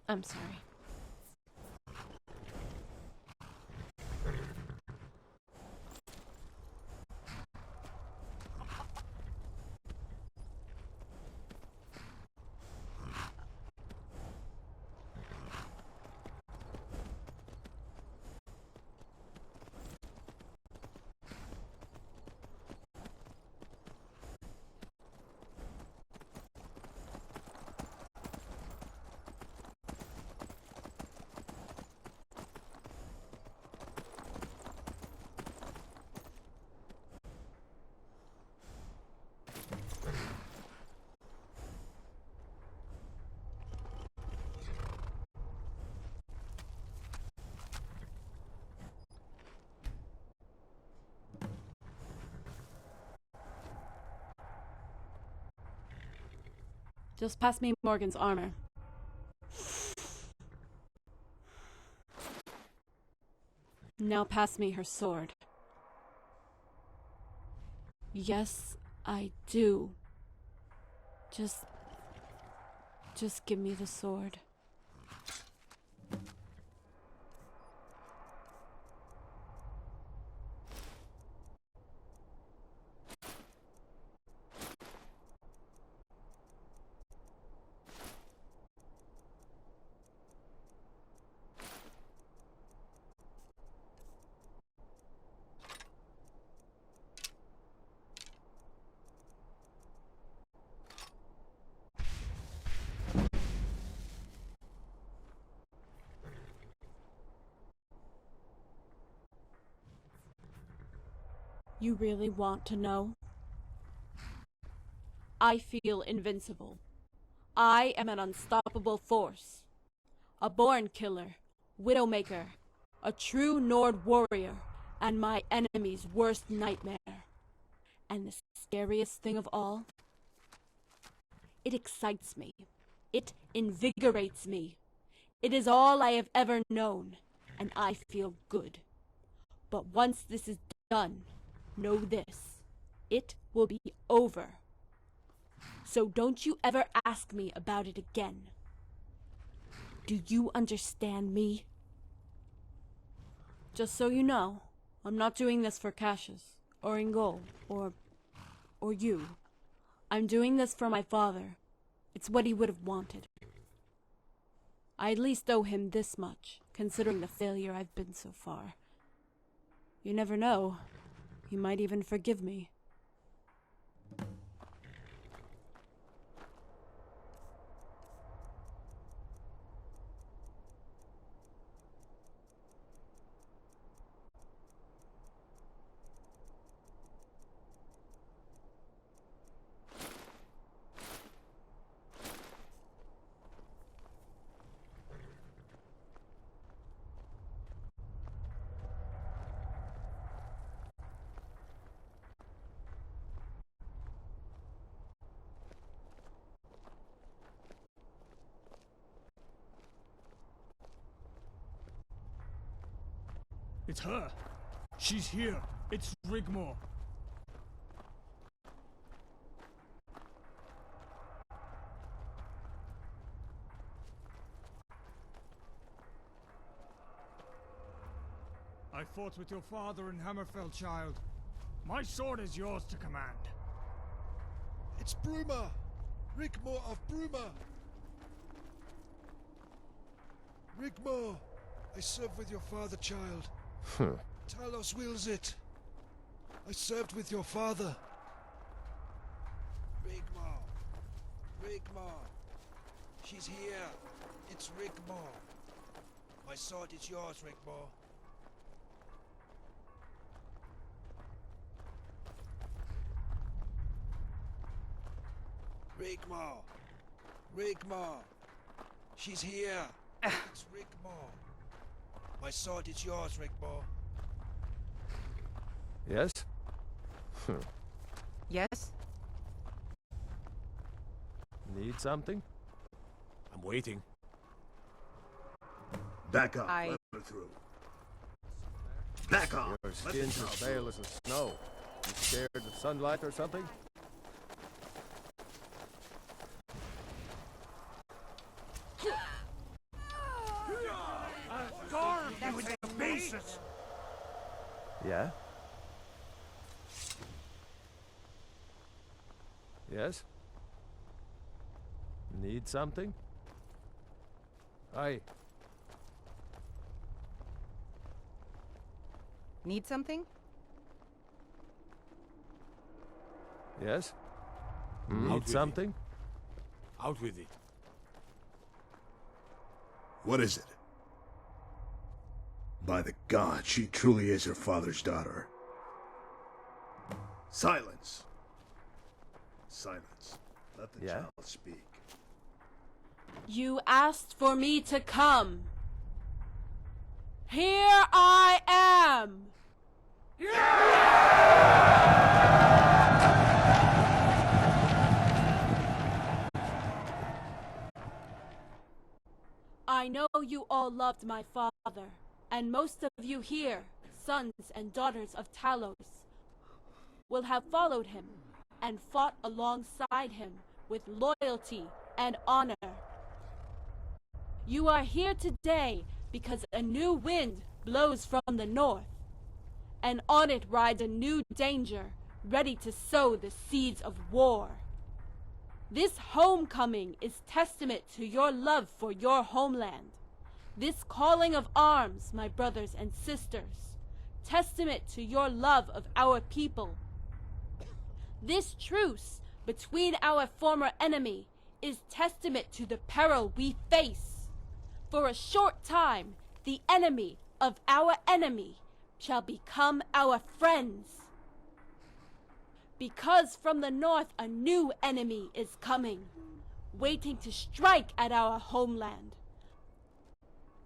I'm sorry. Just pass me Morgan's armor. Now pass me her sword. Yes, I do. Just give me the sword. You really want to know? I feel invincible. I am an unstoppable force. A born killer, widowmaker, a true Nord warrior, and my enemy's worst nightmare. And the scariest thing of all? It excites me. It invigorates me. It is all I have ever known, and I feel good. But once this is done, know this. It will be over. So don't you ever ask me about it again. Do you understand me? Just so you know, I'm not doing this for Cassius, or Ingol, or you. I'm doing this for my father. It's what he would have wanted. I at least owe him this much, considering the failure I've been so far. You never know. He might even forgive me. It's her. She's here. It's Rigmore. I fought with your father in Hammerfell, child. My sword is yours to command. It's Bruma! Rigmore of Bruma! Rigmore! I served with your father, child. Talos wills it. I served with your father. Rigmore! Rigmore! She's here! It's Rigmore! My sword is yours, Rigmore. Rigmore! Rigmore! She's here! It's Rigmore! My sword is yours, Rigmore. Yes? Yes? Need something? I'm waiting. Back up. I- Let her through. Back off. Your Let the skin's child as pale through. as the snow. You scared of sunlight or something? Yeah? Yes? Need something? Aye. Need something? Yes? Out with Need it. something? Out with it. What is it? By the god, she truly is her father's daughter. Silence! Silence. Let the Yeah? child speak. You asked for me to come. Here I am! I know you all loved my father, and most of you here, sons and daughters of Talos, will have followed him and fought alongside him with loyalty and honor. You are here today because a new wind blows from the north, and on it rides a new danger, ready to sow the seeds of war. This homecoming is testament to your love for your homeland. This calling of arms, my brothers and sisters, testament to your love of our people. This truce between our former enemy is testament to the peril we face. For a short time, the enemy of our enemy shall become our friends. Because from the north a new enemy is coming, waiting to strike at our homeland.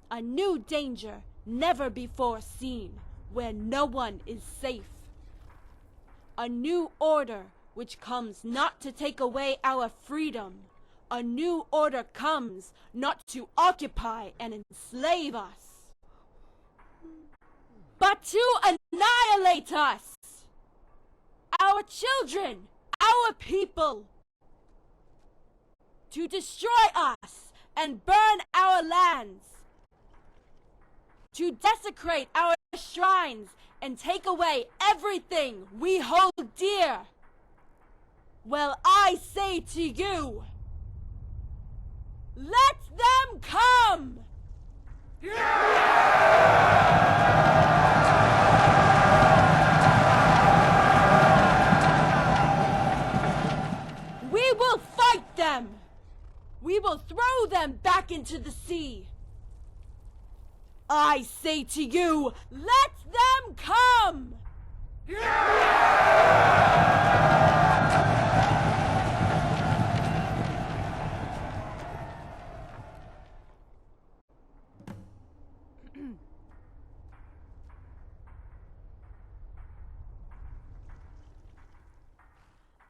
A new danger never before seen, where no one is safe. A new order which comes not to take away our freedom. A new order comes not to occupy and enslave us, but to annihilate us, our children, our people, to destroy us and burn our lands, to desecrate our shrines and take away everything we hold dear. Well, I say to you, let them come! We will fight them! We will throw them back into the sea! I say to you, let them come!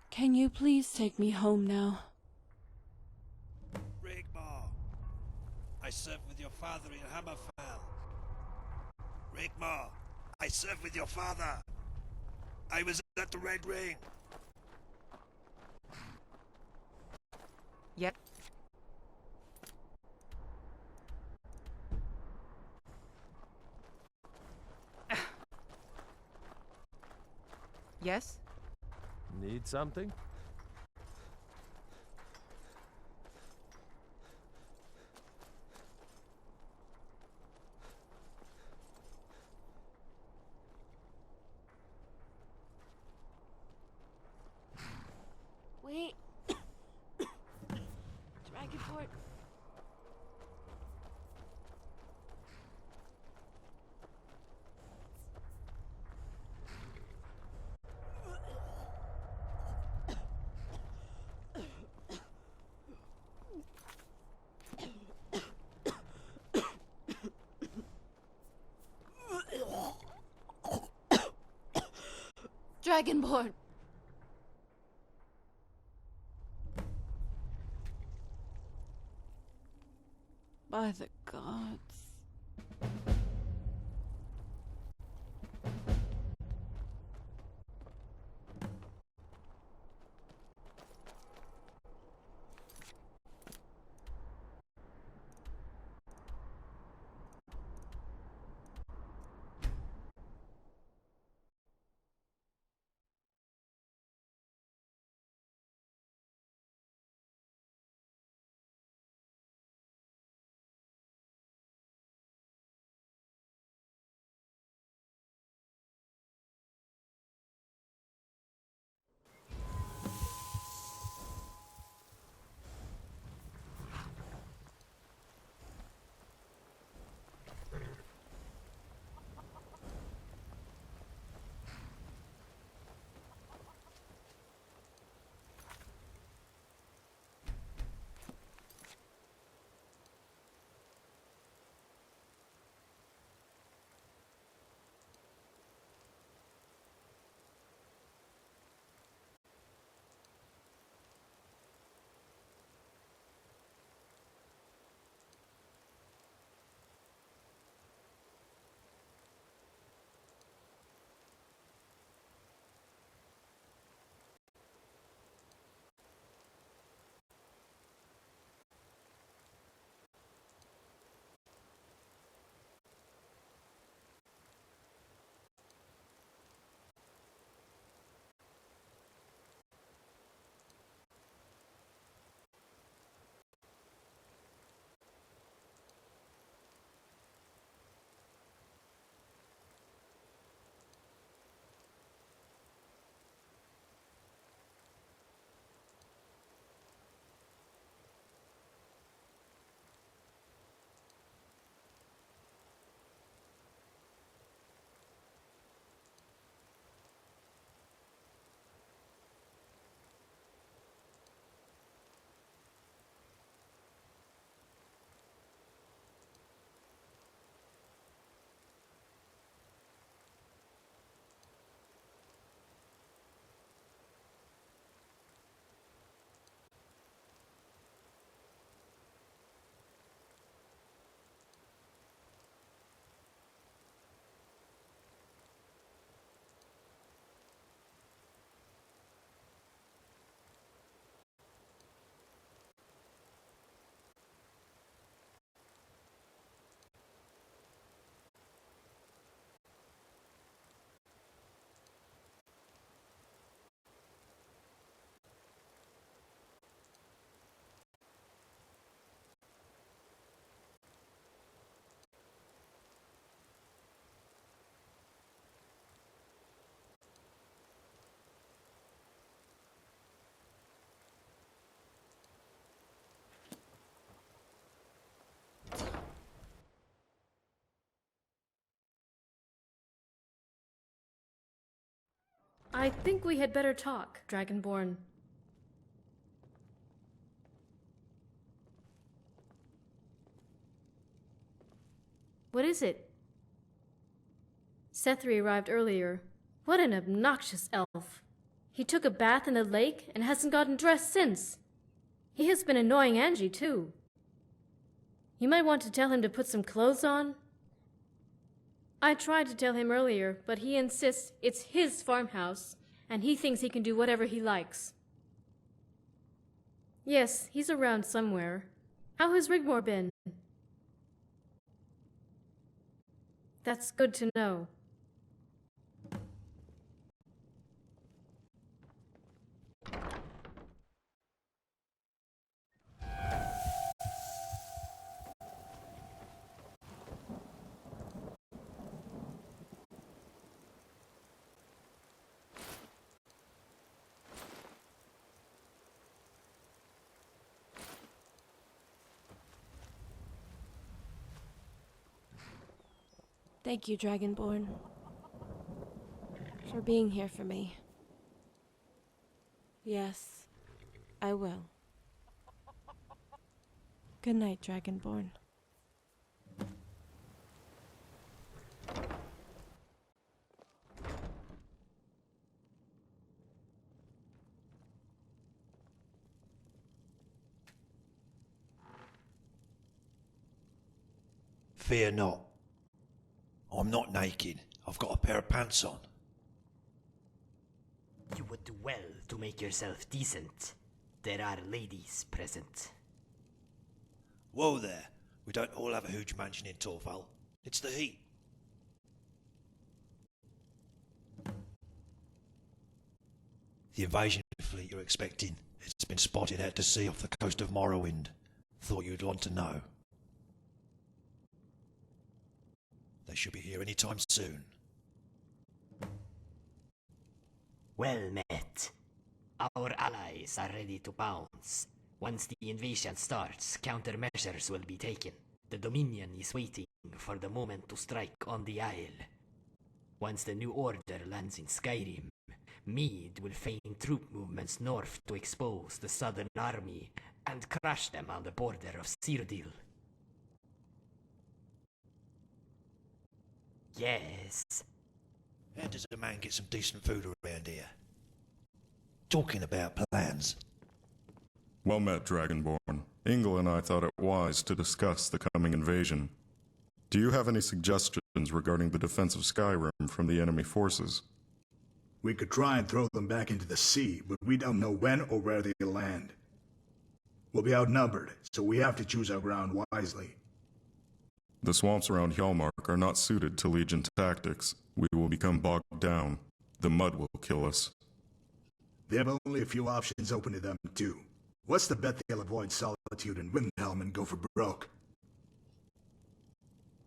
Can you please take me home now? Rigmor, I served with your father in Hammerfell. Rigmor, I served with your father. I was at the Red Ring. Yep. Yes? Need something? Wait. Dragonport. Dragonborn. By the gods. I think we had better talk, Dragonborn. What is it? Sethri arrived earlier. What an obnoxious elf. He took a bath in the lake and hasn't gotten dressed since. He has been annoying Angie, too. You might want to tell him to put some clothes on. I tried to tell him earlier, but he insists it's his farmhouse, and he thinks he can do whatever he likes. Yes, he's around somewhere. How has Rigmor been? That's good to know. Thank you, Dragonborn, for being here for me. Yes, I will. Good night, Dragonborn. Fear not. I'm not naked. I've got a pair of pants on. You would do well to make yourself decent. There are ladies present. Whoa there. We don't all have a huge mansion in Torval. It's the heat. The invasion fleet you're expecting, it's been spotted out to sea off the coast of Morrowind. Thought you'd want to know. They should be here any time soon. Well met. Our allies are ready to pounce. Once the invasion starts, countermeasures will be taken. The Dominion is waiting for the moment to strike on the Isle. Once the New Order lands in Skyrim, Mead will feign troop movements north to expose the Southern Army and crush them on the border of Cyrodiil. Yes. How does a man get some decent food around here? Talking about plans. Well met, Dragonborn. Ingle and I thought it wise to discuss the coming invasion. Do you have any suggestions regarding the defense of Skyrim from the enemy forces? We could try and throw them back into the sea, but we don't know when or where they'll land. We'll be outnumbered, so we have to choose our ground wisely. The swamps around Hjalmark are not suited to Legion tactics. We will become bogged down. The mud will kill us. They have only a few options open to them, too. What's the bet they'll avoid Solitude and Windhelm and go for broke?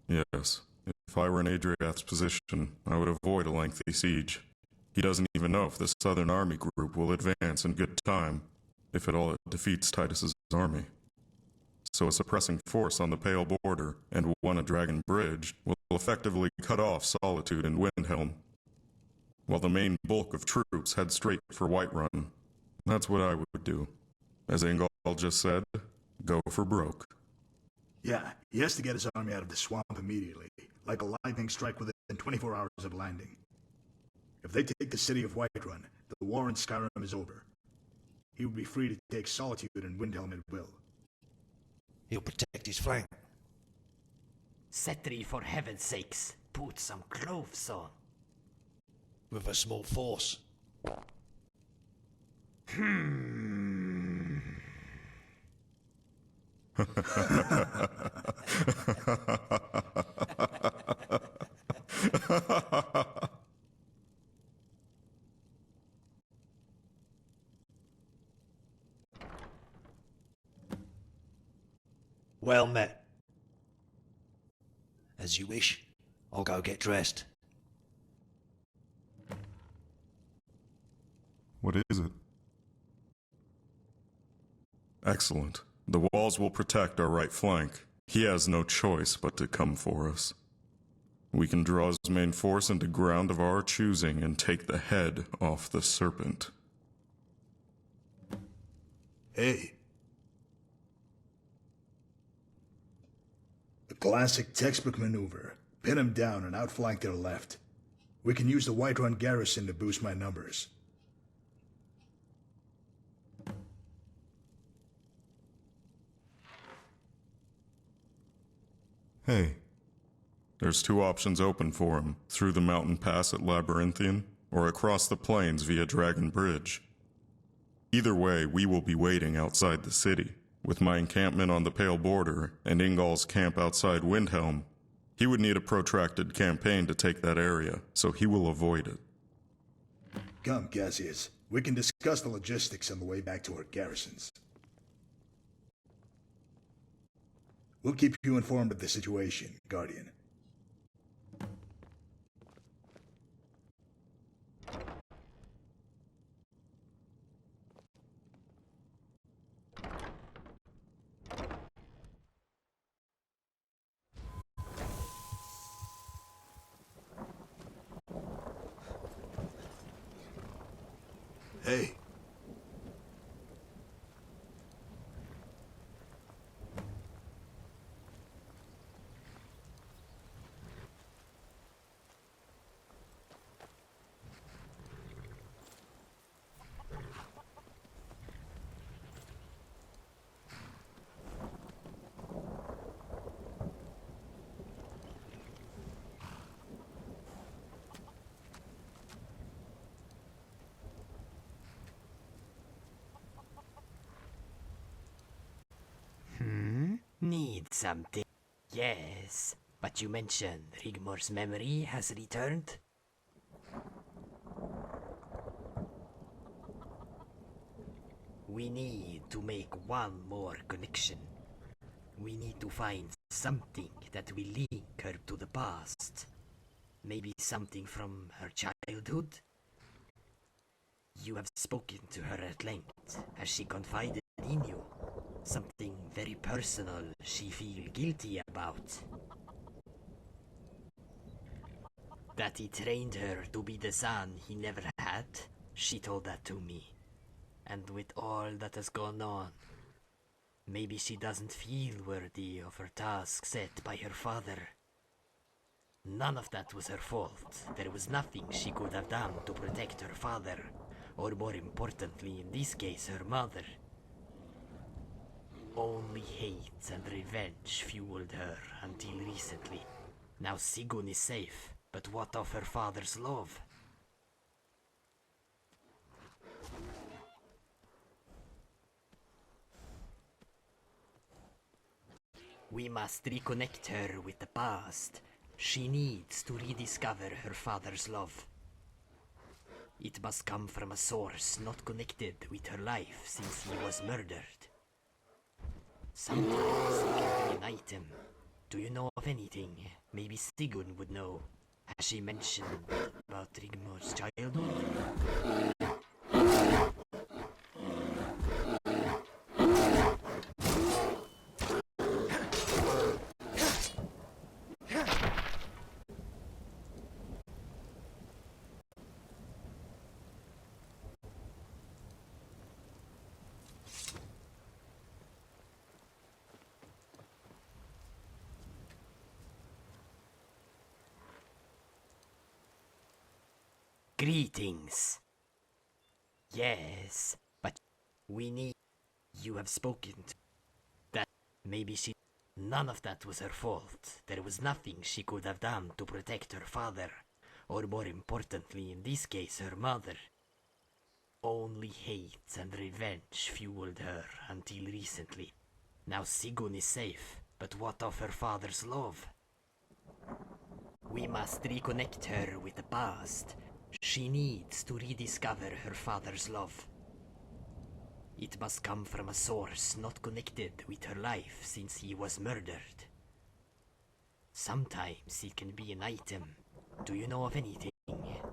Yes. If I were in Adriath's position, I would avoid a lengthy siege. He doesn't even know if the Southern Army group will advance in good time, if at all it defeats Titus's army. So a suppressing force on the Pale Border and one at Dragon Bridge will effectively cut off Solitude and Windhelm, while the main bulk of troops head straight for Whiterun. That's what I would do. As Ingol just said, go for broke. Yeah, he has to get his army out of the swamp immediately, like a lightning strike within 24 hours of landing. If they take the city of Whiterun, the war in Skyrim is over. He would be free to take Solitude and Windhelm at will. He'll protect his flank. Setri, for heaven's sakes, put some clothes on. With a small force. Well met. As you wish. I'll go get dressed. What is it? Excellent. The walls will protect our right flank. He has no choice but to come for us. We can draw his main force into ground of our choosing and take the head off the serpent. Hey. The classic textbook maneuver. Pin them down and outflank their left. We can use the Whiterun garrison to boost my numbers. Hey. There's two options open for him, through the mountain pass at Labyrinthian, or across the plains via Dragon Bridge. Either way, we will be waiting outside the city. With my encampment on the Pale Border and Ingol's camp outside Windhelm, he would need a protracted campaign to take that area, so he will avoid it. Come, Cassius. We can discuss the logistics on the way back to our garrisons. We'll keep you informed of the situation, Guardian. Hey. Need something? Yes, but you mentioned Rigmor's memory has returned? We need to make one more connection. We need to find something that will link her to the past. Maybe something from her childhood? You have spoken to her at length. Has she confided in you? Something very personal she feels guilty about. That he trained her to be the son he never had? She told that to me. And with all that has gone on, maybe she doesn't feel worthy of her task set by her father. None of that was her fault. There was nothing she could have done to protect her father, or more importantly in this case her mother. Only hate and revenge fueled her until recently. Now Sigun is safe, but what of her father's love? We must reconnect her with the past. She needs to rediscover her father's love. It must come from a source not connected with her life since he was murdered. Sometimes it can be an item. Do you know of anything? Maybe Sigun would know. Has she mentioned about Rigmor's childhood? Greetings. Yes, but we need... You have spoken to... That maybe she... None of that was her fault. There was nothing she could have done to protect her father, or more importantly in this case her mother. Only hate and revenge fueled her until recently. Now Sigun is safe, but what of her father's love? We must reconnect her with the past. She needs to rediscover her father's love. It must come from a source not connected with her life since he was murdered. Sometimes it can be an item. Do you know of anything?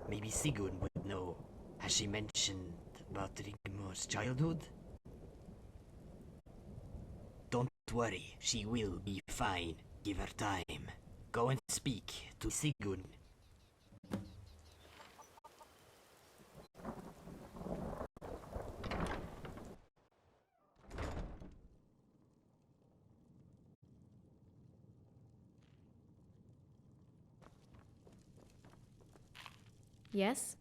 Maybe Sigun would know. Has she mentioned about Rigmor's childhood? Don't worry, she will be fine. Give her time. Go and speak to Sigurd. Yes?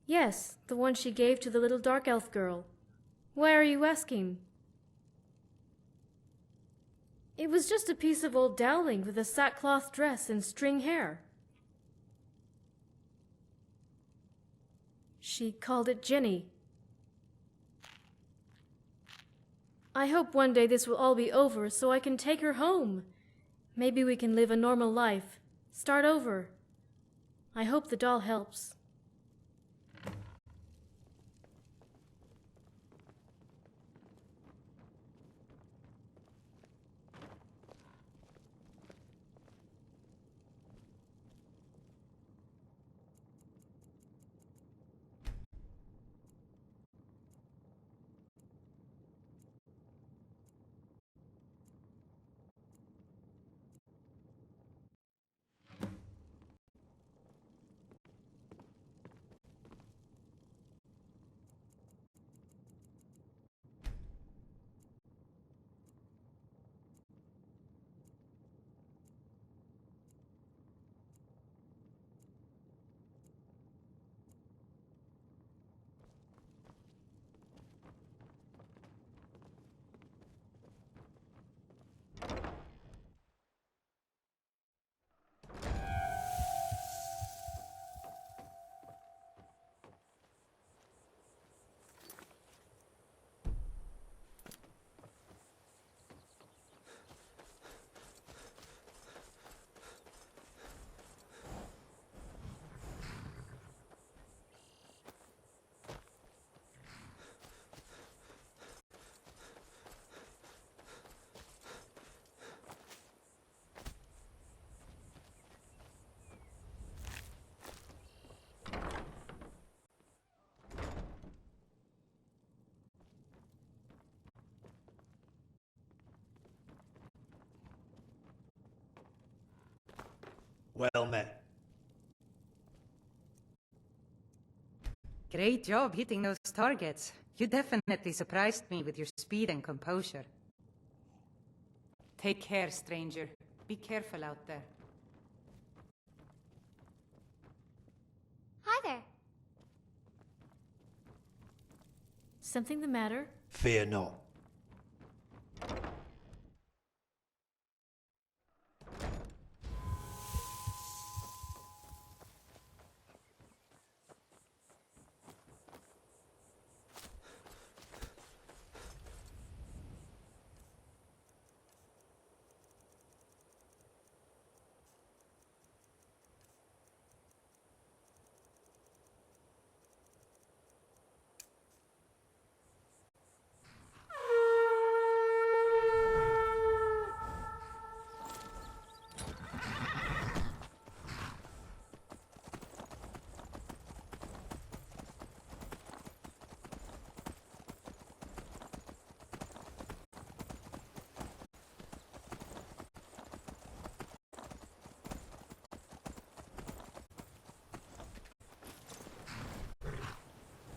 Yes, the one she gave to the little dark elf girl. Why are you asking? It was just a piece of old dowling with a sackcloth dress and string hair. She called it Jenny. I hope one day this will all be over so I can take her home. Maybe we can live a normal life. Start over. I hope the doll helps. Well met. Great job hitting those targets. You definitely surprised me with your speed and composure. Take care, stranger. Be careful out there. Hi there. Something the matter? Fear not.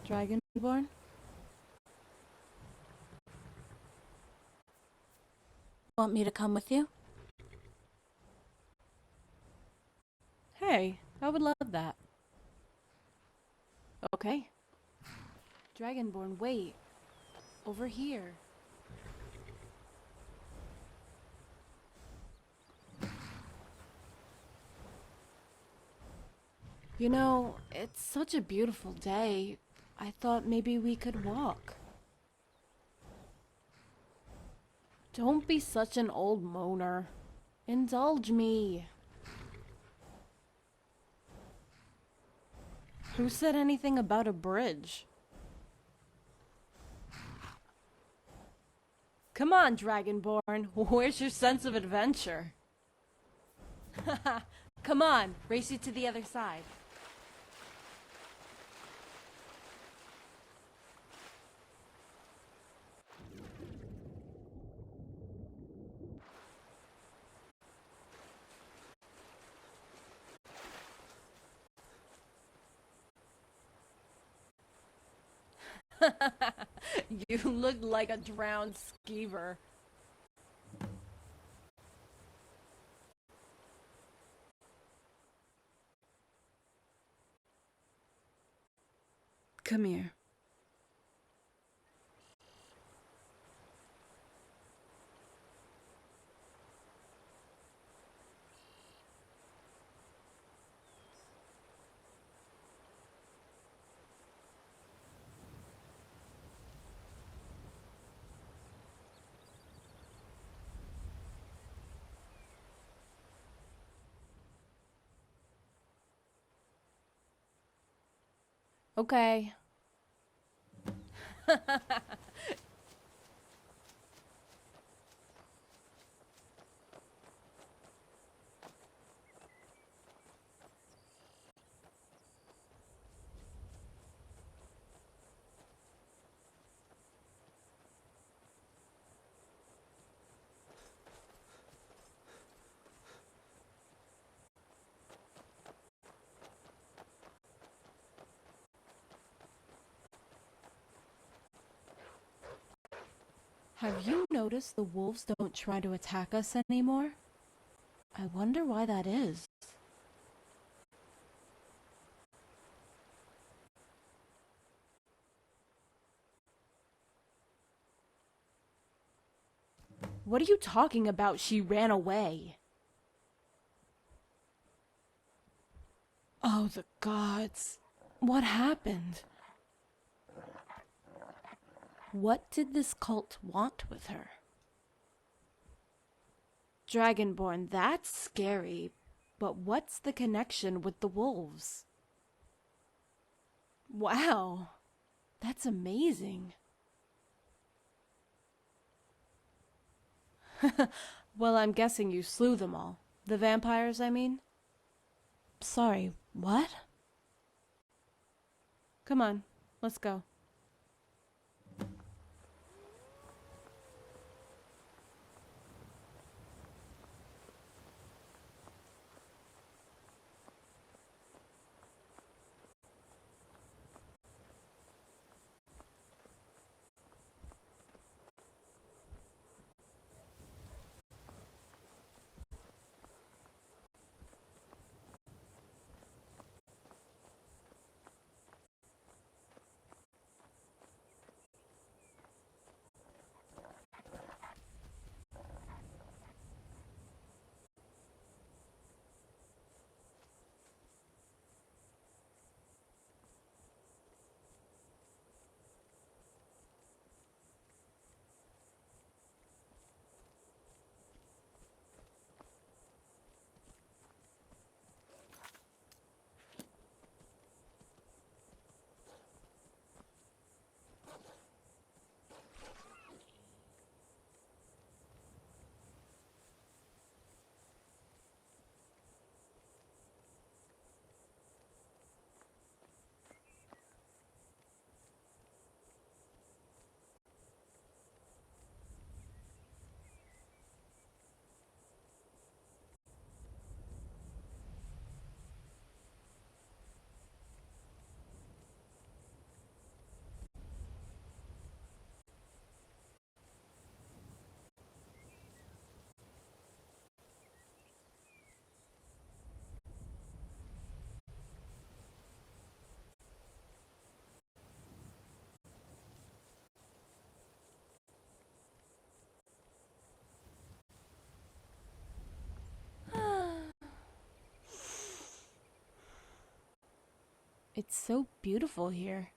Dragonborn? Want me to come with you? Hey, I would love that. Okay. Dragonborn, wait. Over here. You know, it's such a beautiful day. I thought maybe we could walk. Don't be such an old moaner. Indulge me. Who said anything about a bridge? Come on, Dragonborn. Where's your sense of adventure? Come on, race you to the other side. You look like a drowned skeever. Come here. Okay. Have you noticed the wolves don't try to attack us anymore? I wonder why that is. What are you talking about? She ran away. Oh, the gods. What happened? What did this cult want with her? Dragonborn, that's scary. But what's the connection with the wolves? Wow. That's amazing. Well, I'm guessing you slew them all. The vampires, I mean? Sorry, what? Come on, let's go. It's so beautiful here.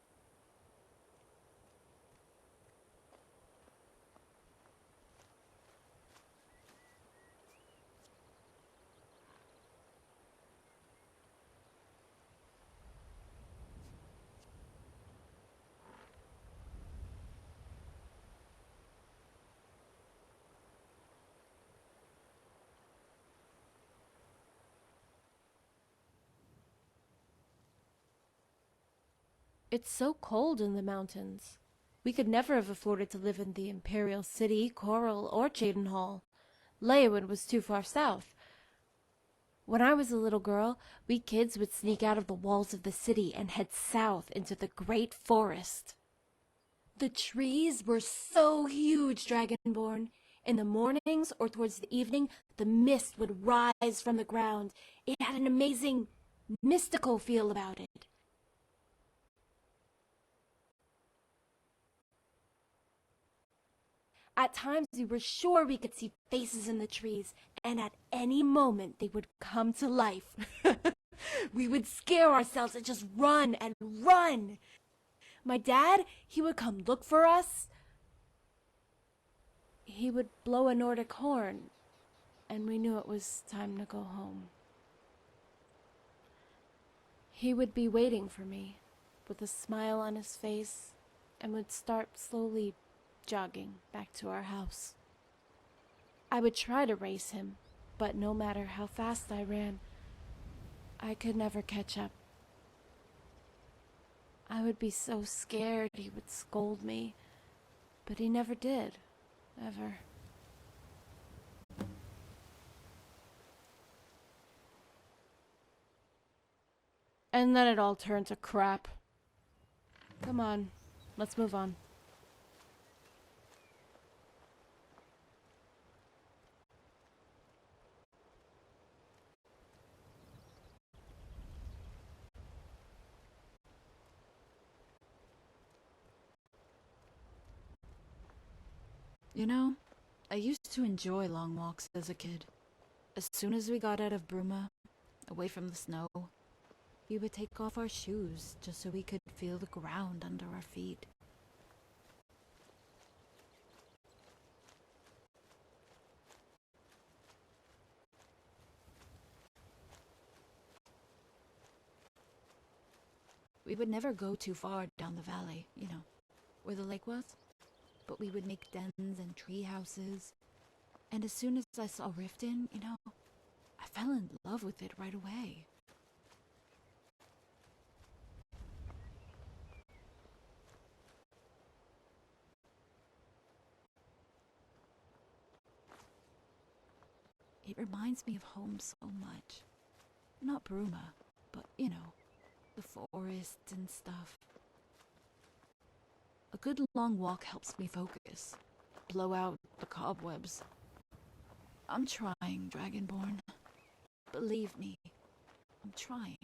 It's so cold in the mountains. We could never have afforded to live in the Imperial City, Coral, or Cheydinhal. Leyawind was too far south. When I was a little girl, we kids would sneak out of the walls of the city and head south into the great forest. The trees were so huge, Dragonborn. In the mornings or towards the evening, the mist would rise from the ground. It had an amazing, mystical feel about it. At times, we were sure we could see faces in the trees, and at any moment they would come to life. We would scare ourselves and just run and run. My dad, he would come look for us. He would blow a Nordic horn, and we knew it was time to go home. He would be waiting for me, with a smile on his face, and would start slowly jogging back to our house. I would try to race him, but no matter how fast I ran, I could never catch up. I would be so scared he would scold me, but he never did, ever. And then it all turned to crap. Come on, let's move on. You know, I used to enjoy long walks as a kid. As soon as we got out of Bruma, away from the snow, we would take off our shoes just so we could feel the ground under our feet. We would never go too far down the valley, you know, where the lake was. But we would make dens and tree houses. And as soon as I saw Riften, you know, I fell in love with it right away. It reminds me of home so much. Not Bruma, but, you know, the forests and stuff. A good long walk helps me focus, blow out the cobwebs. I'm trying, Dragonborn. Believe me, I'm trying.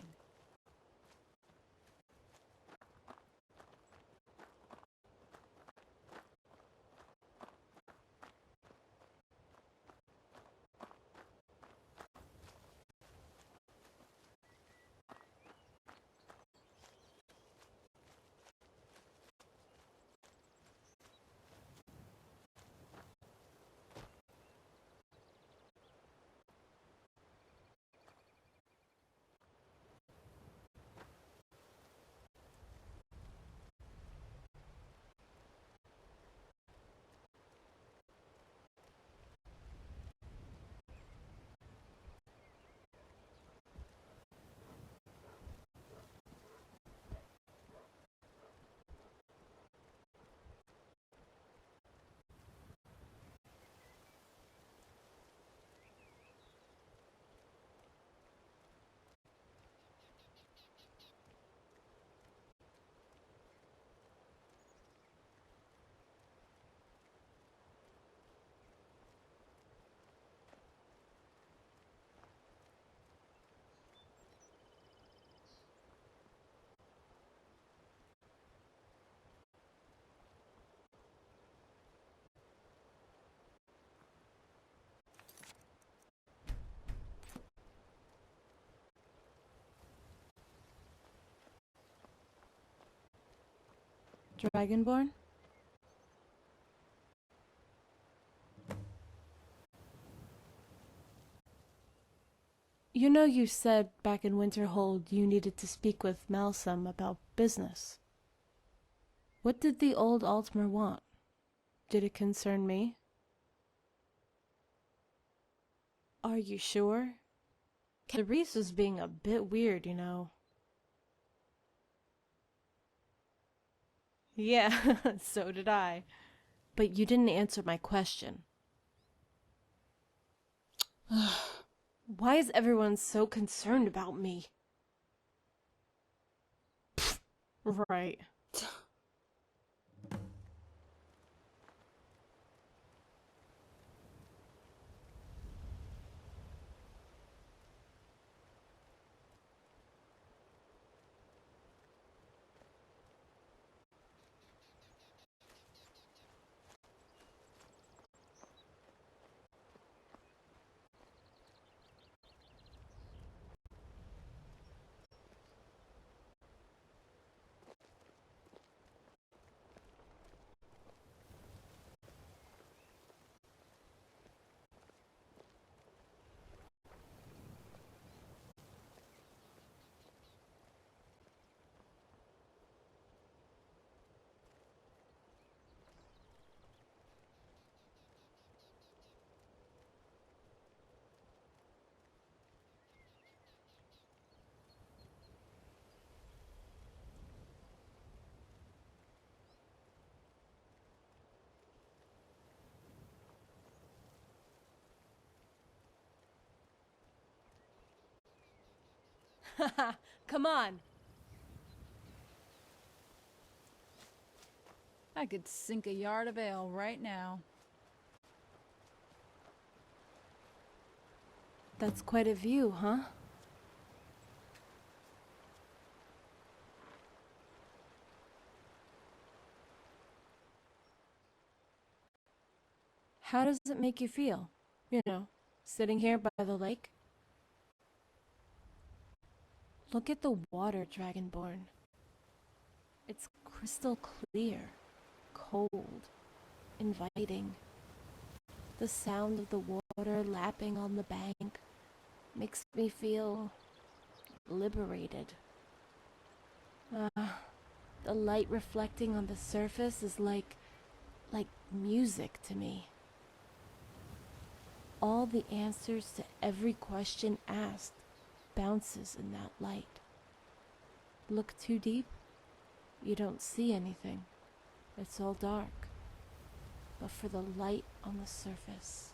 Dragonborn? You know you said back in Winterhold you needed to speak with Malsum about business. What did the old Altmer want? Did it concern me? Are you sure? Reese was being a bit weird, you know. Yeah, so did I. But you didn't answer my question. Why is everyone so concerned about me? Right. Come on. I could sink a yard of ale right now. That's quite a view, huh? How does it make you feel? You know, sitting here by the lake? Look at the water, Dragonborn. It's crystal clear, cold, inviting. The sound of the water lapping on the bank makes me feel liberated. The light reflecting on the surface is like music to me. All the answers to every question asked bounces in that light. Look too deep, you don't see anything. It's all dark. But for the light on the surface.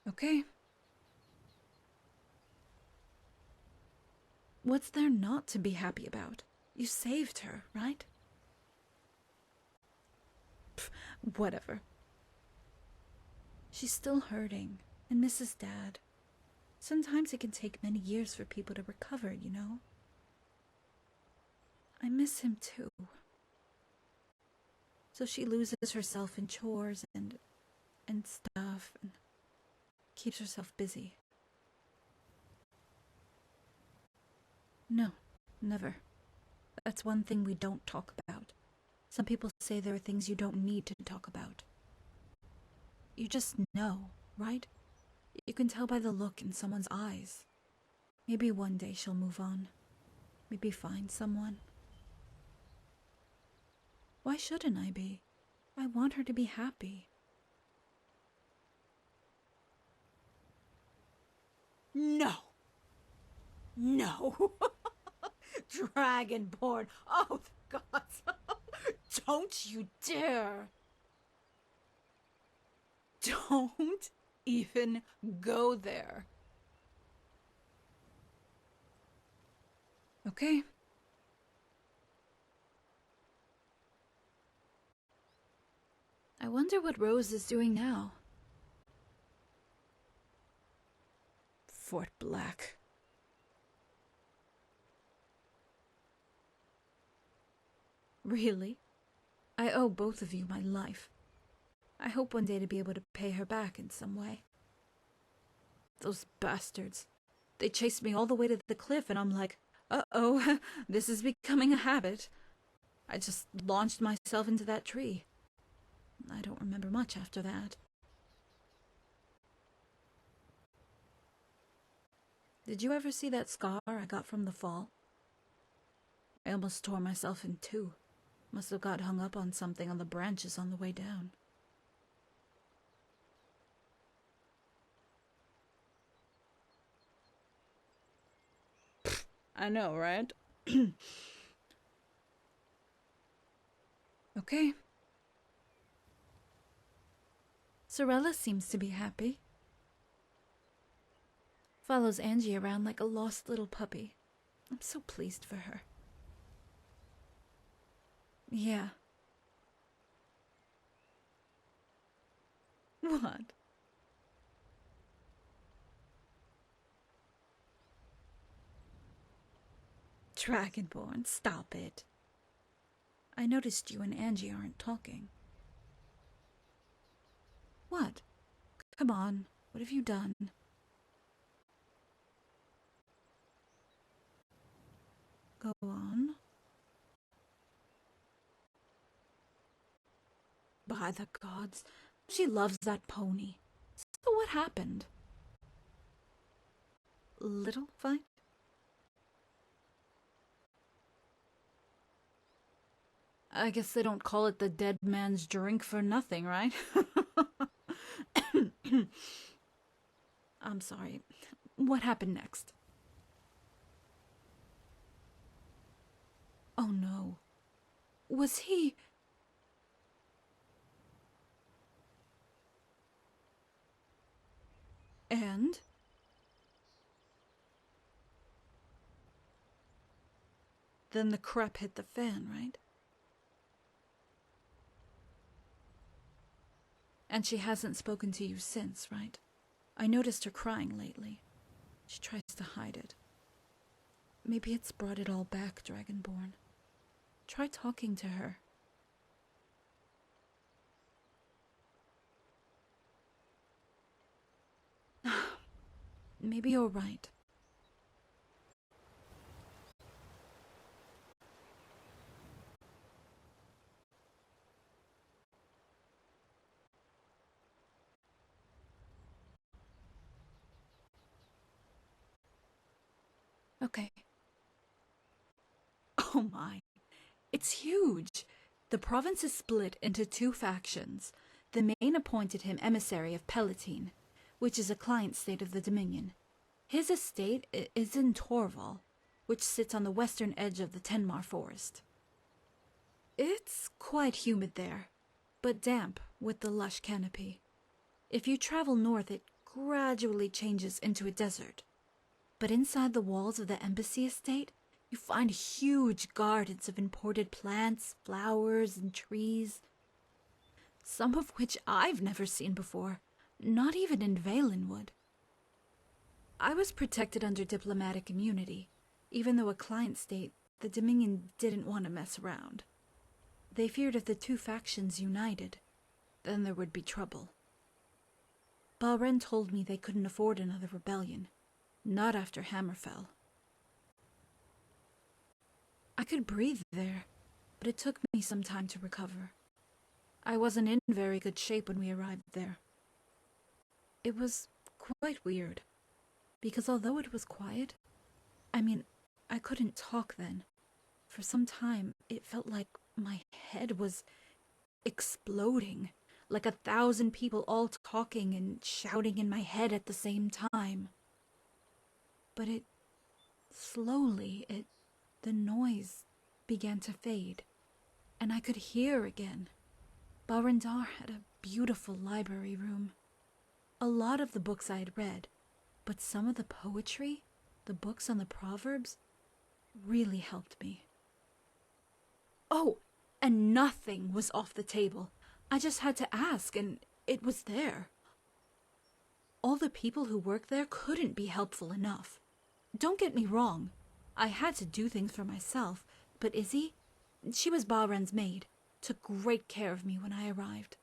Okay. What's there not to be happy about? You saved her, right? Pff, whatever. She's still hurting and misses Dad. Sometimes it can take many years for people to recover, you know? I miss him too. So she loses herself in chores and stuff and keeps herself busy. No, never. That's one thing we don't talk about. Some people say there are things you don't need to talk about. You just know, right? You can tell by the look in someone's eyes. Maybe one day she'll move on. Maybe find someone. Why shouldn't I be? I want her to be happy. No. No. Dragonborn. Oh, the gods. Don't you dare. Don't even go there. Okay. I wonder what Rose is doing now. Fort Black. Really? I owe both of you my life. I hope one day to be able to pay her back in some way. Those bastards. They chased me all the way to the cliff and I'm like, uh-oh, this is becoming a habit. I just launched myself into that tree. I don't remember much after that. Did you ever see that scar I got from the fall? I almost tore myself in two. Must have got hung up on something on the branches on the way down. I know, right? Okay. Sorella seems to be happy. Follows Angie around like a lost little puppy. I'm so pleased for her. Yeah. What? Dragonborn, stop it. I noticed you and Angie aren't talking. What? Come on, what have you done? Go on. By the gods, she loves that pony. So what happened? Little fight? I guess they don't call it the dead man's drink for nothing, right? I'm sorry. What happened next? Oh no. Was he... And? Then the crap hit the fan, right? And she hasn't spoken to you since, right? I noticed her crying lately. She tries to hide it. Maybe it's brought it all back, Dragonborn. Try talking to her. Maybe you're right. Okay. Oh my. It's huge. The province is split into two factions. The main appointed him emissary of Palatine, which is a client state of the Dominion. His estate is in Torval, which sits on the western edge of the Tenmar forest. It's quite humid there, but damp with the lush canopy. If you travel north, it gradually changes into a desert. But inside the walls of the embassy estate, you find huge gardens of imported plants, flowers, and trees. Some of which I've never seen before, not even in Valenwood. I was protected under diplomatic immunity, even though a client state, the Dominion didn't want to mess around. They feared if the two factions united, then there would be trouble. Balren told me they couldn't afford another rebellion. Not after Hammerfell. I could breathe there, but it took me some time to recover. I wasn't in very good shape when we arrived there. It was quite weird, because although it was quiet, I couldn't talk then. For some time, it felt like my head was exploding, like 1,000 people all talking and shouting in my head at the same time. But the noise began to fade, and I could hear again. Balrendar had a beautiful library room. A lot of the books I had read, but some of the poetry, the books on the proverbs, really helped me. Oh, and nothing was off the table. I just had to ask, and it was there. All the people who worked there couldn't be helpful enough. Don't get me wrong, I had to do things for myself, but Izzy, she was Balren's maid, took great care of me when I arrived.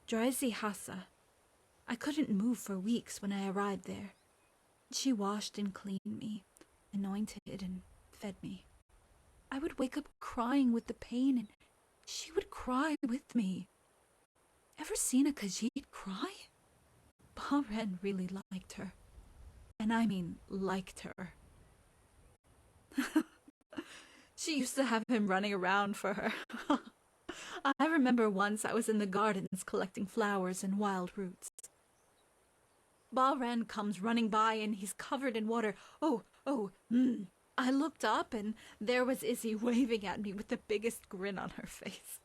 Draisi Hassa. I couldn't move for weeks when I arrived there. She washed and cleaned me, anointed and fed me. I would wake up crying with the pain, and she would cry with me. Ever seen a Khajiit cry? Balren really liked her. And I mean liked her. She used to have him running around for her. I remember once I was in the gardens collecting flowers and wild roots. Balren comes running by and he's covered in water. I looked up and there was Izzy waving at me with the biggest grin on her face.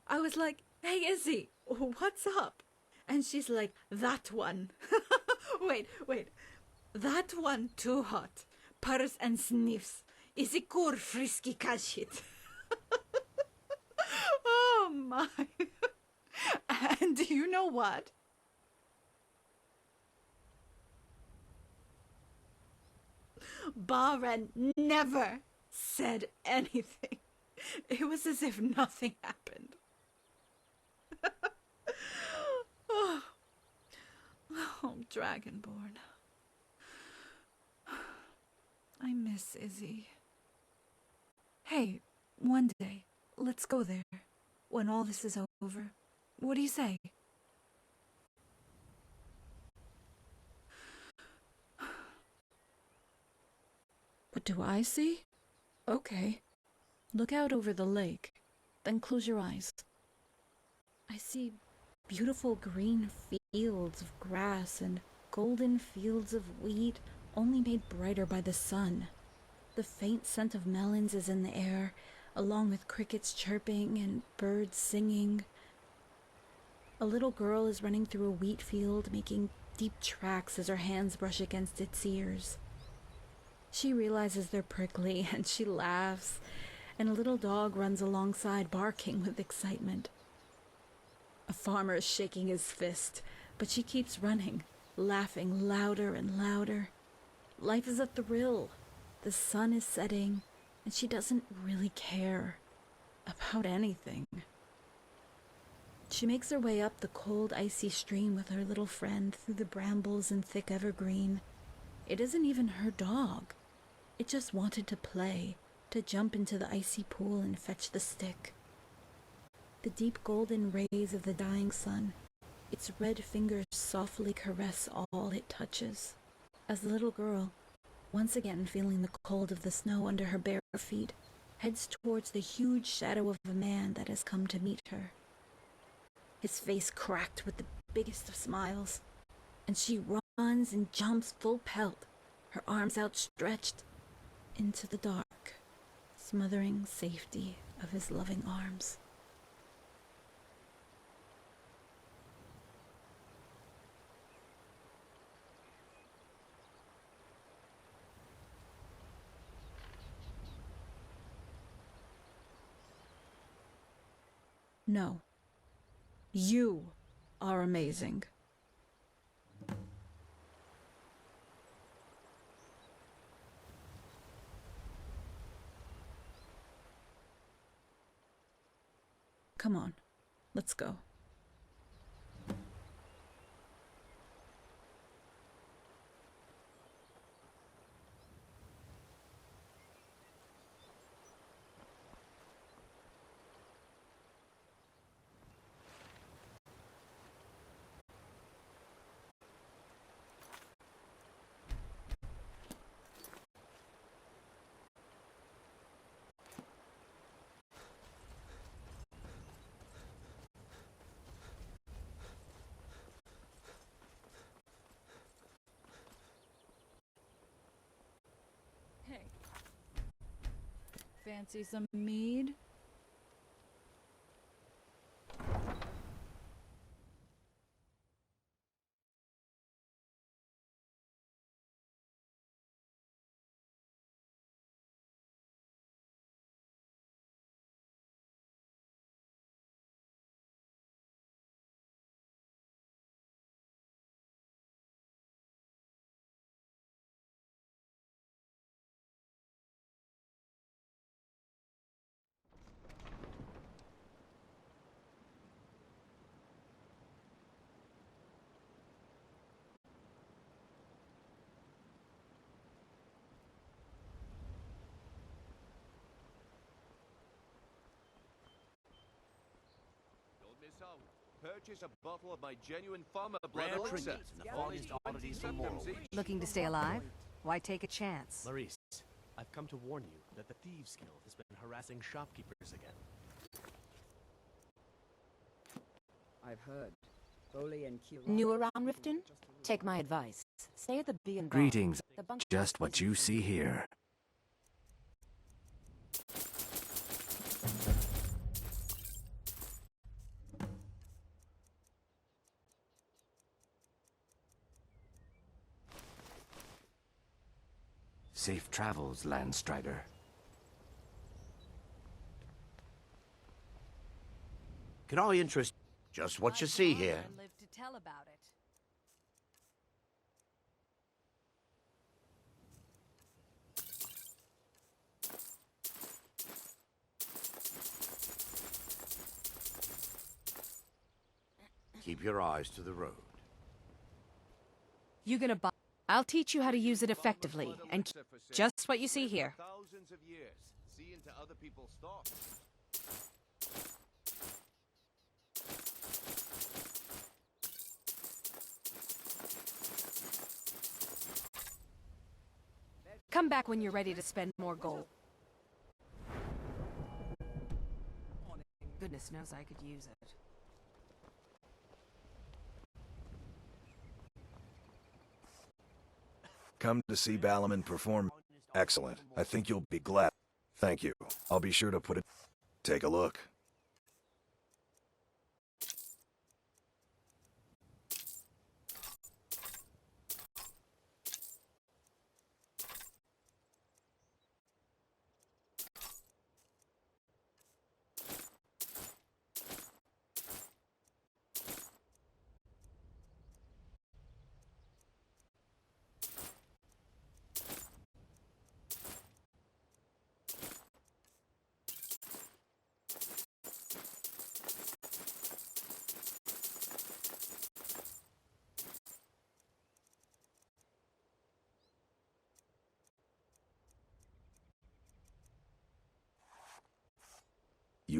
I was like, "Hey Izzy, what's up?" And she's like, "That one." Wait. That one too hot. Purrs and sniffs. Izzy kur frisky kashit. Oh my. And do you know what? Balren never said anything. It was as if nothing happened. Oh, Dragonborn. I miss Izzy. Hey, one day, let's go there. When all this is over. What do you say? What do I see? Okay. Look out over the lake, then close your eyes. I see beautiful green fields of grass and golden fields of wheat, only made brighter by the sun. The faint scent of melons is in the air, along with crickets chirping and birds singing. A little girl is running through a wheat field, making deep tracks as her hands brush against its ears. She realizes they're prickly and she laughs, and a little dog runs alongside, barking with excitement. A farmer is shaking his fist, but she keeps running, laughing louder and louder. Life is a thrill. The sun is setting, and she doesn't really care about anything. She makes her way up the cold, icy stream with her little friend through the brambles and thick evergreen. It isn't even her dog. It just wanted to play, to jump into the icy pool and fetch the stick. The deep golden rays of the dying sun, its red fingers softly caress all it touches. As the little girl, once again feeling the cold of the snow under her bare feet, heads towards the huge shadow of a man that has come to meet her. His face cracked with the biggest of smiles, and she runs and jumps full pelt, her arms outstretched, into the dark, smothering safety of his loving arms. No. You are amazing. Come on, let's go. Hey. Fancy some mead? Purchase a bottle of my genuine farmer blood elixir. Looking to stay alive? Why take a chance? Maurice, I've come to warn you that the Thieves Guild has been harassing shopkeepers again. I've heard. Foley and Q. New around Riften? Take my advice. Stay at the Bee and Greetings. Just what you see here. Safe travels, Landstrider. Can I interest just what you see here? Live to tell about it. Keep your eyes to the road. You gonna buy? I'll teach you how to use it effectively, and just what you see here. Thousands of years, see into other people's thoughts. Come back when you're ready to spend more gold. Goodness knows I could use it. Come to see Balaman perform. Excellent. I think you'll be glad. Thank you. I'll be sure to put it... Take a look.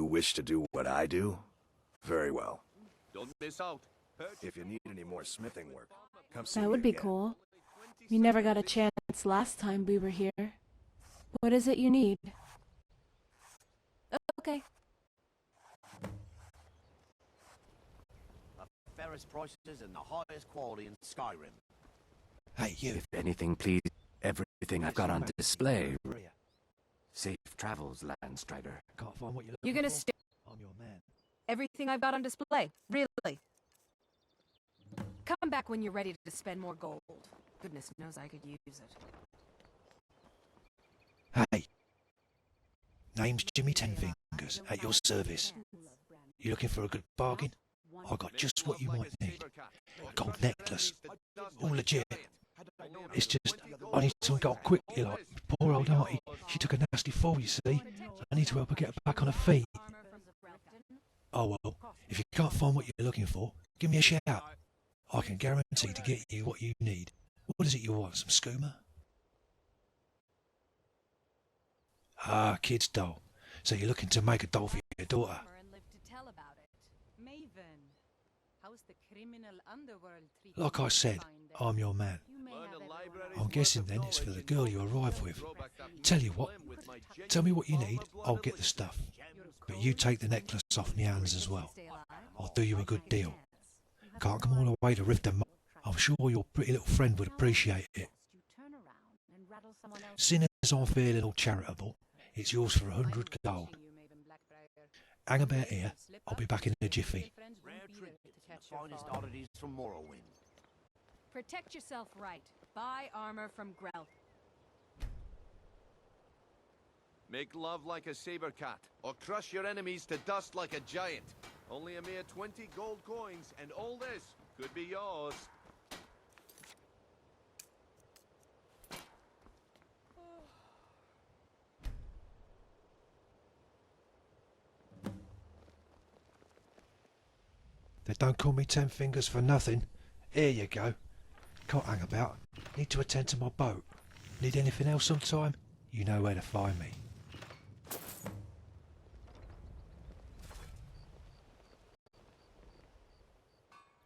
wish to do what I do? Very well. Don't miss out. If you need any more smithing work, come see me That would be again. cool. We never got a chance last time we were here. What is it you need? Okay. The fairest prices and the highest quality in Skyrim. Hey, you. If anything, please, everything I've got on display. Safe travels, Landstrider. Can't find what you're You're looking gonna for? steal I'm your man. everything I've got on display. Really. Come back when you're ready to spend more gold. Goodness knows I could use it. Hey. Name's Jimmy Tenfingers, at your service. You looking for a good bargain? I got just what you might need. A gold necklace. All legit. It's just, I need some gold quickly, like, poor old auntie. She took a nasty fall, you see. I need to help her get back on her feet. Oh well, if you can't find what you're looking for, give me a shout. I can guarantee to get you what you need. What is it you want, some skooma? Ah, kid's doll. So you're looking to make a doll for your daughter. Maven, how's the criminal underworld Like I said, I'm your man. I'm guessing then it's for the girl you arrive with. Tell you what, tell me what you need, I'll get the stuff. But you take the necklace off my hands as well. I'll do you a good deal. Can't come all the way to Riften. I'm sure your pretty little friend would appreciate it. Seeing as I'm feeling all charitable, it's yours for 100 gold. Hang about here, I'll be back in a jiffy. Rare treat. The finest oddities from Morrowind. Protect yourself right. Buy armor from Grell. Make love like a saber cat, or crush your enemies to dust like a giant. Only a mere 20 gold coins, and all this could be yours. They don't call me Tenfingers for nothing. Here you go. Can't hang about. Need to attend to my boat. Need anything else sometime? You know where to find me.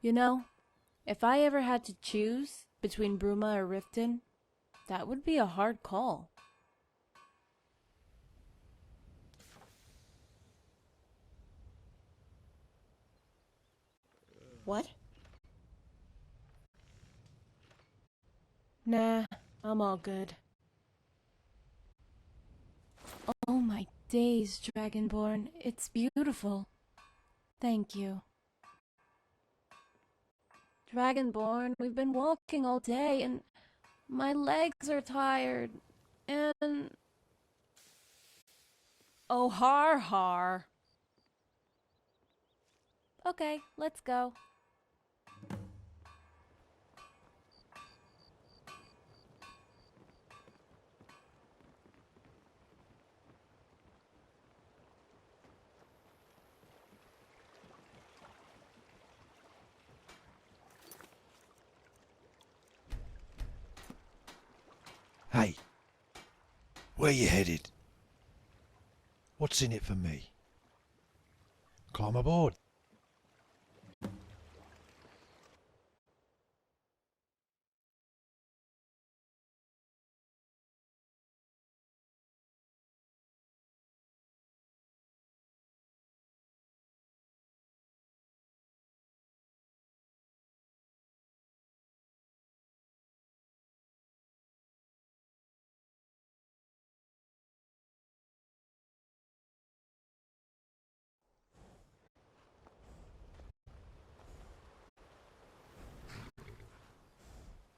You know, if I ever had to choose between Bruma or Riften, that would be a hard call. What? Nah, I'm all good. Oh my days, Dragonborn. It's beautiful. Thank you. Dragonborn, we've been walking all day and my legs are tired. And... oh, har har. Okay, let's go. Hey, where you headed? What's in it for me? Climb aboard.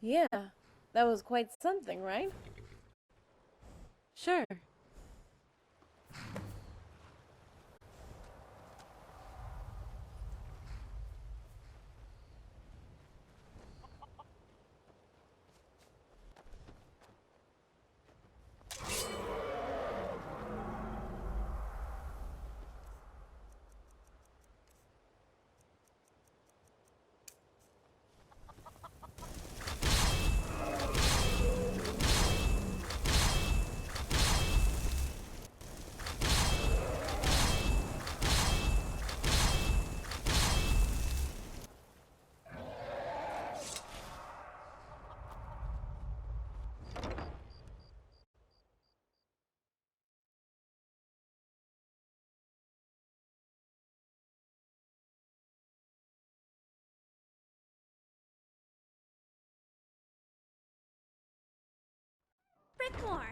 Yeah, that was quite something, right? Sure. Rickmore!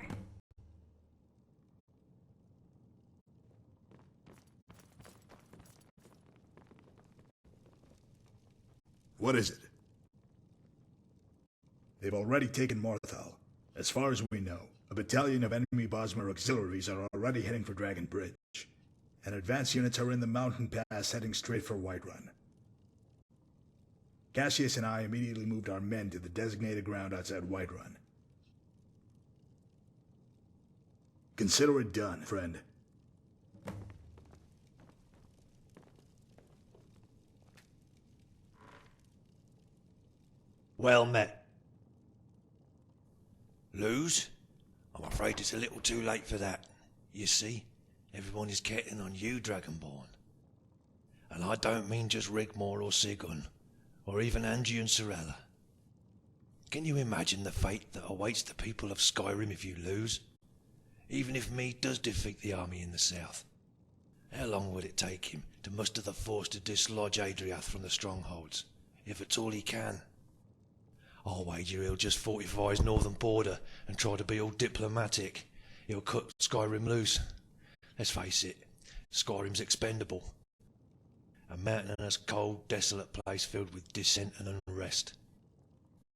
What is it? They've already taken Morthal. As far as we know, a battalion of enemy Bosmer auxiliaries are already heading for Dragon Bridge, and advance units are in the mountain pass heading straight for Whiterun. Cassius and I immediately moved our men to the designated ground outside Whiterun. Consider it done, friend. Well met. Lose? I'm afraid it's a little too late for that. You see, everyone is counting on you, Dragonborn. And I don't mean just Rigmor or Sigun, or even Angie and Sorella. Can you imagine the fate that awaits the people of Skyrim if you lose? Even if Mead does defeat the army in the south. How long would it take him to muster the force to dislodge Adriath from the strongholds, if it's all he can? I'll wager he'll just fortify his northern border and try to be all diplomatic. He'll cut Skyrim loose. Let's face it, Skyrim's expendable. A mountainous, cold, desolate place filled with dissent and unrest.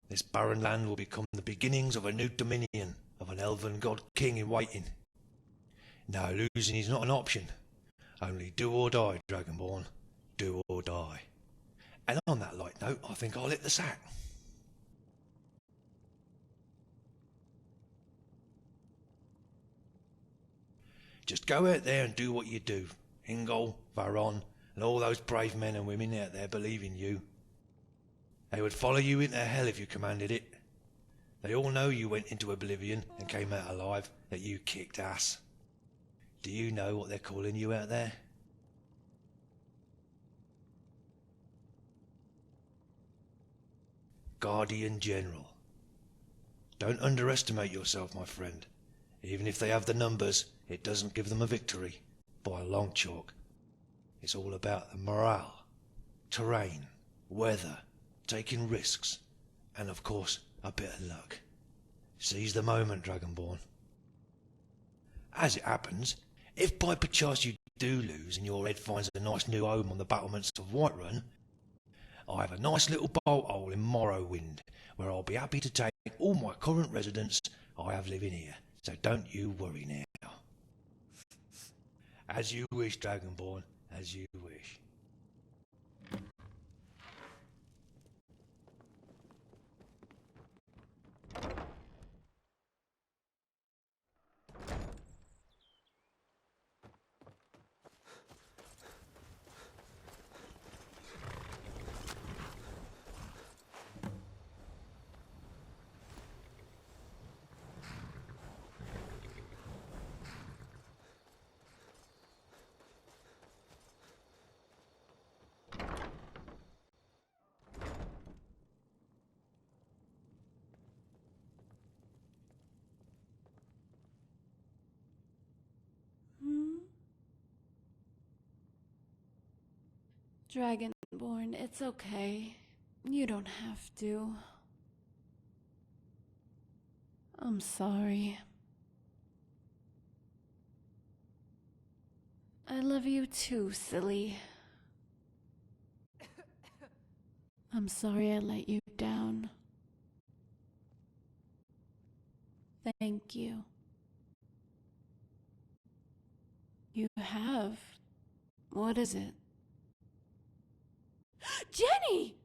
This barren land will become the beginnings of a new dominion, of an elven god king in waiting. Now losing is not an option. Only do or die, Dragonborn. Do or die. And on that light note, I think I'll hit the sack. Just go out there and do what you do. Ingol, Varon, and all those brave men and women out there believe in you. They would follow you into hell if you commanded it. They all know you went into oblivion and came out alive, that you kicked ass. Do you know what they're calling you out there? Guardian General. Don't underestimate yourself, my friend. Even if they have the numbers, it doesn't give them a victory, by a long chalk. It's all about the morale, terrain, weather, taking risks, and of course, a bit of luck. Seize the moment, Dragonborn. As it happens, if by perchance you do lose and your head finds a nice new home on the battlements of Whiterun, I have a nice little bolt hole in Morrowind, where I'll be happy to take all my current residents I have living here, so don't you worry now. As you wish, Dragonborn, as you wish. Dragonborn, it's okay. You don't have to. I'm sorry. I love you too, silly. I'm sorry I let you down. Thank you. You have. What is it? Jenny!